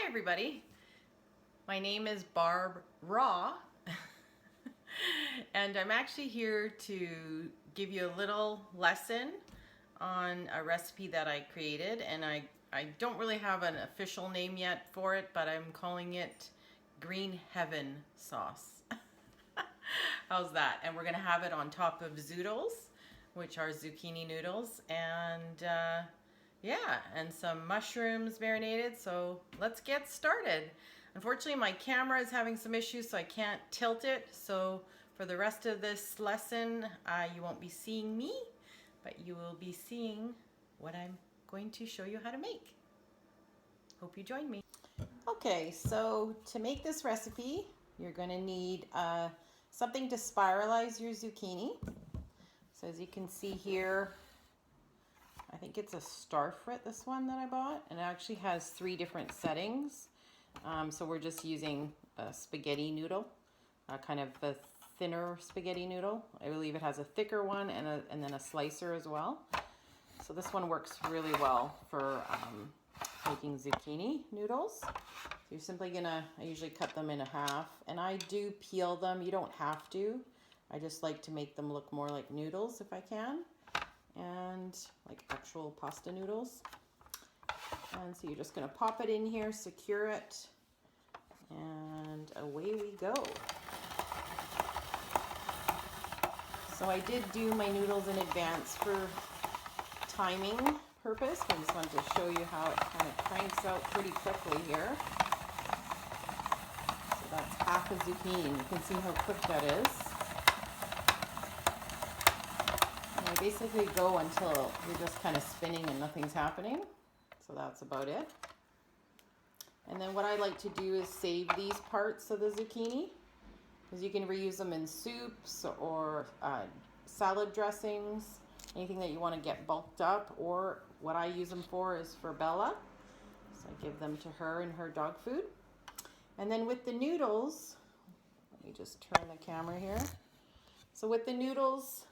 Hi everybody, my name is Barb Raw and I'm actually here to give you a little lesson on a recipe that I created, and I don't really have an official name yet for it, but I'm calling it Green Heaven sauce. How's that? And we're gonna have it on top of zoodles, which are zucchini noodles, and yeah, and some mushrooms marinated. So let's get started. Unfortunately, my camera is having some issues, so I can't tilt it. So for the rest of this lesson, you won't be seeing me, but you will be seeing what I'm going to show you how to make. Hope you join me. Okay, so to make this recipe, you're going to need something to spiralize your zucchini. So as you can see here, I think it's a Starfrit, this one that I bought, and it actually has 3 different settings. So we're just using a spaghetti noodle, kind of a thinner spaghetti noodle. I believe it has a thicker one and then a slicer as well. So this one works really well for making zucchini noodles. So you're simply gonna, I usually cut them in half, and I do peel them. You don't have to. I just like to make them look more like noodles if I can, and like actual pasta noodles. And so you're just gonna pop it in here, secure it, and away we go. So I did do my noodles in advance for timing purpose. I just wanted to show you how it kind of cranks out pretty quickly here. So that's half a zucchini, and you can see how quick that is. And I basically go until you're just kind of spinning and nothing's happening. So that's about it. And then what I like to do is save these parts of the zucchini, because you can reuse them in soups or salad dressings, anything that you want to get bulked up. Or what I use them for is for Bella. So I give them to her in her dog food. And then with the noodles, let me just turn the camera here. So with the noodles,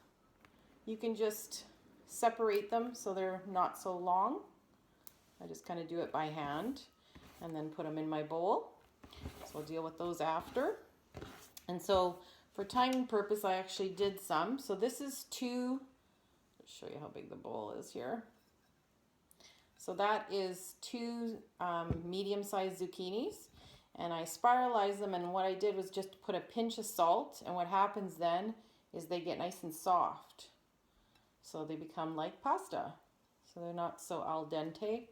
you can just separate them so they're not so long. I just kind of do it by hand and then put them in my bowl. So I'll deal with those after. And so for timing purpose, I actually did some. So this is 2, let's show you how big the bowl is here. So that is 2 medium-sized zucchinis, and I spiralized them, and what I did was just put a pinch of salt, and what happens then is they get nice and soft. So they become like pasta. So they're not so al dente.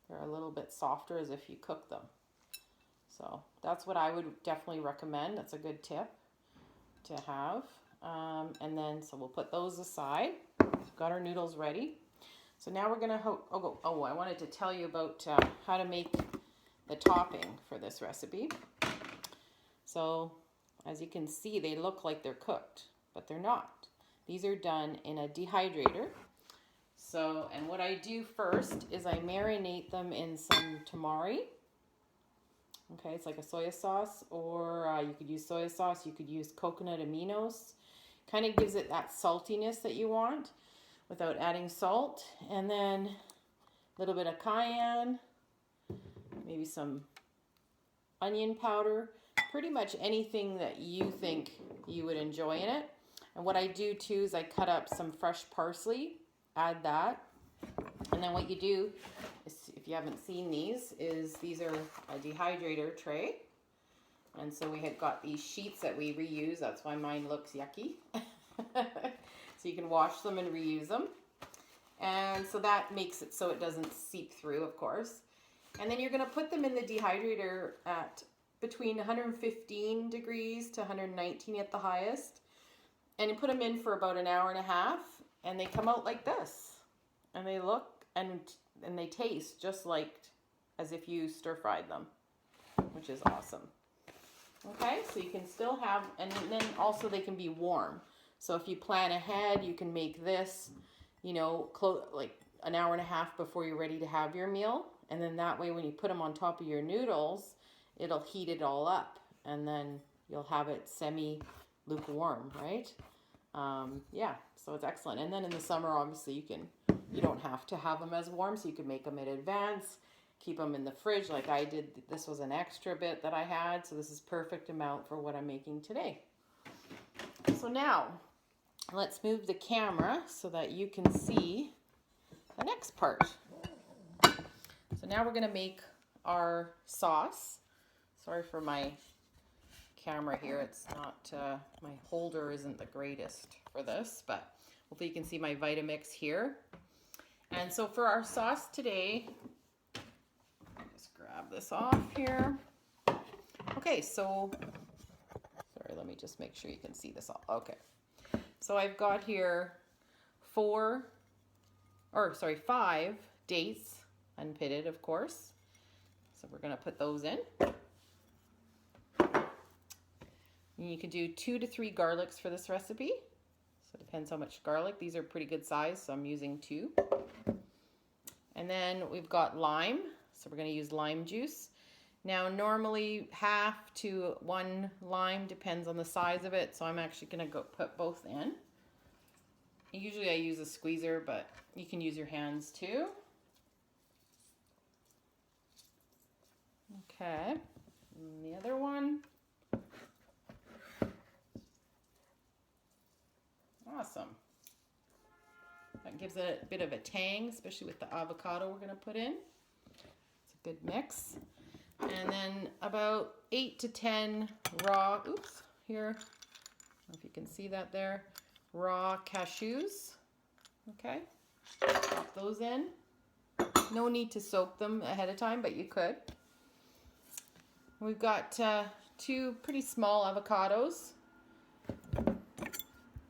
They're a little bit softer as if you cook them. So that's what I would definitely recommend. That's a good tip to have. And then, so we'll put those aside. We've got our noodles ready. So now we're gonna, I wanted to tell you about how to make the topping for this recipe. So as you can see, they look like they're cooked, but they're not. These are done in a dehydrator. So, and what I do first is I marinate them in some tamari. Okay, it's like a soy sauce, or you could use soy sauce, you could use coconut aminos. Kind of gives it that saltiness that you want without adding salt. And then a little bit of cayenne, maybe some onion powder, pretty much anything that you think you would enjoy in it. And what I do too is I cut up some fresh parsley, add that. And then what you do is, if you haven't seen these, is these are a dehydrator tray. And so we have got these sheets that we reuse. That's why mine looks yucky. So you can wash them and reuse them. And so that makes it so it doesn't seep through, of course. And then you're going to put them in the dehydrator at between 115 degrees to 119 at the highest. And you put them in for about an hour and a half, and they come out like this. And they look and they taste just like as if you stir fried them, which is awesome. Okay, so you can still have, and then also they can be warm. So if you plan ahead, you can make this, you know, like an hour and a half before you're ready to have your meal. And then that way when you put them on top of your noodles, it'll heat it all up, and then you'll have it semi-lukewarm, right? Yeah, so it's excellent. And then in the summer, obviously, you don't have to have them as warm, so you can make them in advance, keep them in the fridge like I did. This was an extra bit that I had, so this is perfect amount for what I'm making today. So now, let's move the camera so that you can see the next part. So now we're going to make our sauce. Sorry for my camera here. It's not, my holder isn't the greatest for this, but hopefully you can see my Vitamix here. And so for our sauce today, just grab this off here. Okay, so, sorry, let me just make sure you can see this all. Okay. So I've got here 5 dates, unpitted, of course. So we're going to put those in. And you can do 2 to 3 garlics for this recipe. So it depends how much garlic. These are pretty good size, so I'm using 2. And then we've got lime. So we're going to use lime juice. Now normally half to 1 lime, depends on the size of it. So I'm actually going to go put both in. Usually I use a squeezer, but you can use your hands too. Okay, and the other one. Awesome. That gives it a bit of a tang, especially with the avocado we're going to put in. It's a good mix. And then about 8 to 10 raw, here, I don't know if you can see that there, raw cashews. Okay, pop those in. No need to soak them ahead of time, but you could. We've got 2 pretty small avocados.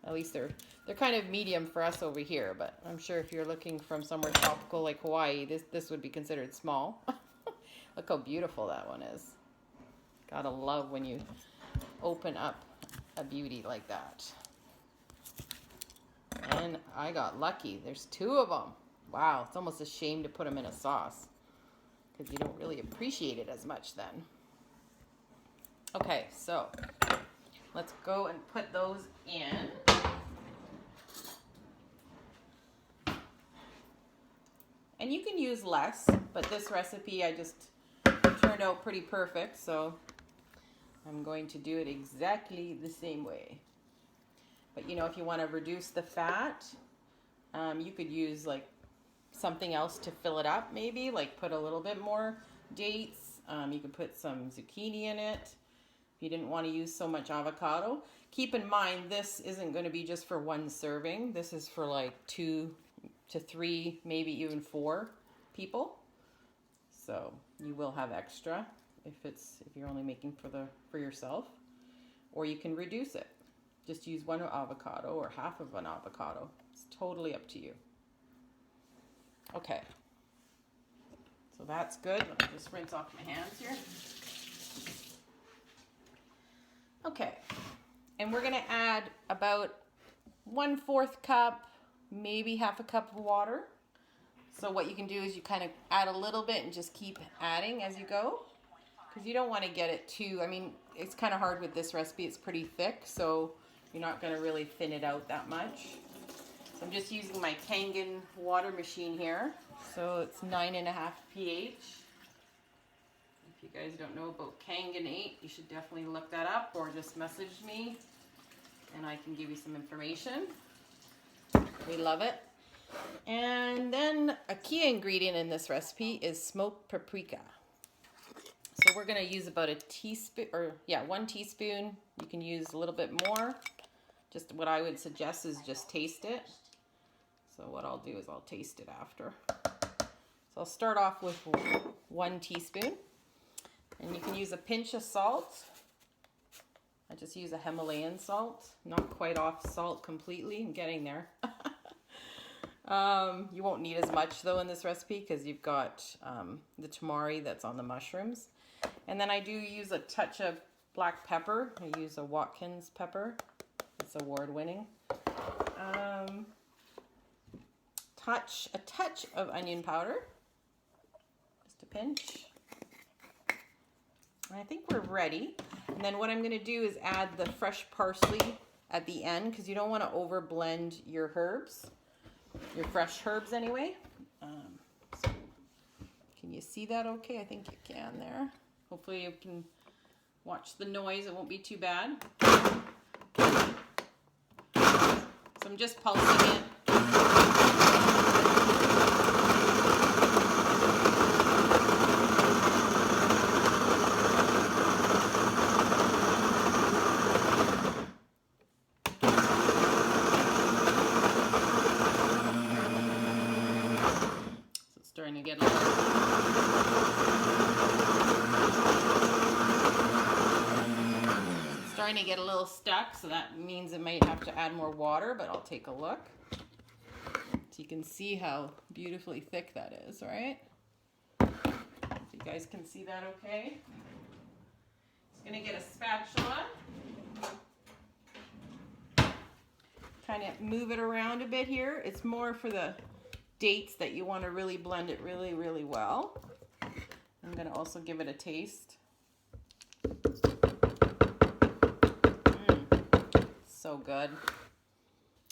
At least they're kind of medium for us over here, but I'm sure if you're looking from somewhere tropical like Hawaii, this would be considered small. Look how beautiful that one is. Gotta love when you open up a beauty like that. And I got lucky. There's 2 of them. Wow, it's almost a shame to put them in a sauce because you don't really appreciate it as much then. Okay, so let's go and put those in. And you can use less, but this recipe I just turned out pretty perfect, so I'm going to do it exactly the same way. But you know, if you want to reduce the fat, you could use like something else to fill it up, maybe like put a little bit more dates. You could put some zucchini in it if you didn't want to use so much avocado. Keep in mind, this isn't going to be just for 1 serving. This is for like 2 to 3, maybe even 4 people. So you will have extra if you're only making for yourself, or you can reduce it. Just use 1 avocado or half of an avocado. It's totally up to you. Okay. So that's good. Let me just rinse off my hands here. Okay. And we're going to add about 1/4 cup, maybe half a cup of water. So what you can do is you kind of add a little bit and just keep adding as you go. Because you don't want to get it too, I mean, it's kind of hard with this recipe. It's pretty thick, so you're not going to really thin it out that much. So I'm just using my Kangen water machine here. So it's 9.5 pH. If you guys don't know about Kangen 8, you should definitely look that up or just message me and I can give you some information. We love it. And then a key ingredient in this recipe is smoked paprika. So we're going to use about a teaspoon, 1 teaspoon. You can use a little bit more. Just what I would suggest is just taste it. So what I'll do is I'll taste it after. So I'll start off with 1 teaspoon. And you can use a pinch of salt. I just use a Himalayan salt. Not quite off salt completely. I'm getting there. You won't need as much though in this recipe because you've got the tamari that's on the mushrooms. And then I do use a touch of black pepper. I use a Watkins pepper. It's award-winning. A touch of onion powder. Just a pinch. And I think we're ready. And then what I'm going to do is add the fresh parsley at the end because you don't want to over blend your herbs. Your fresh herbs anyway. So can you see that okay? I think you can there. Hopefully you can watch the noise. It won't be too bad. So I'm just pulsing it. Starting to get a little stuck, so that means it might have to add more water, but I'll take a look. So you can see how beautifully thick that is, right? So you guys can see that okay? Just gonna get a spatula. Kind of move it around a bit here. It's more for the dates that you want to really blend it really, really well. I'm going to also give it a taste. So good.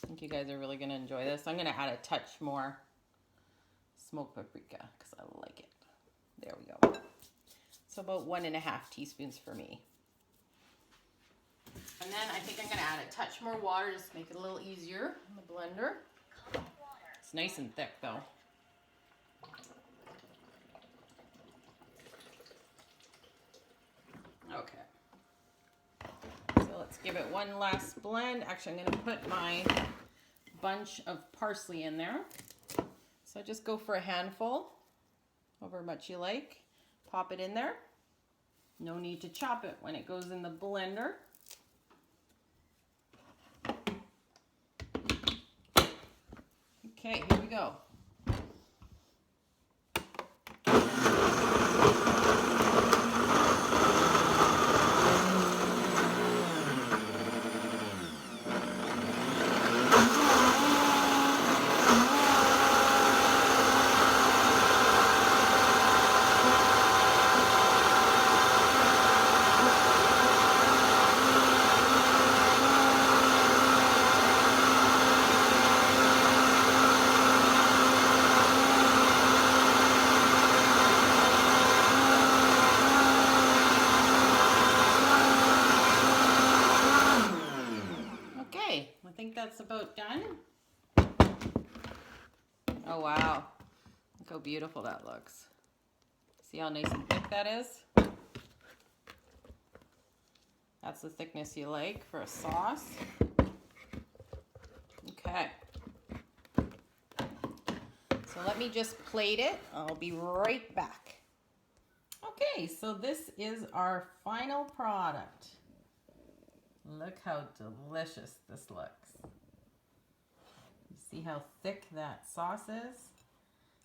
I think you guys are really going to enjoy this. I'm going to add a touch more smoked paprika because I like it. There we go. So about 1.5 teaspoons for me. And then I think I'm going to add a touch more water just to make it a little easier in the blender. It's nice and thick though. Okay. So let's give it one last blend. Actually, I'm going to put my bunch of parsley in there. So just go for a handful, however much you like. Pop it in there. No need to chop it when it goes in the blender. Okay, here we go. I think that's about done. Oh wow, look how beautiful that looks. See how nice and thick that is? That's the thickness you like for a sauce. Okay. So let me just plate it. I'll be right back. Okay, so this is our final product. Look how delicious this looks. You see how thick that sauce is?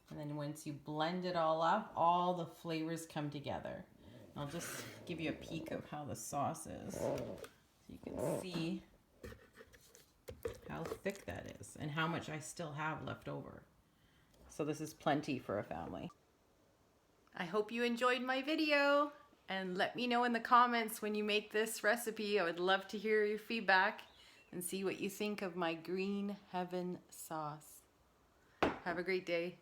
And then once you blend it all up, all the flavors come together. I'll just give you a peek of how the sauce is. So you can see how thick that is and how much I still have left over. So this is plenty for a family. I hope you enjoyed my video. And let me know in the comments when you make this recipe. I would love to hear your feedback and see what you think of my green heaven sauce. Have a great day.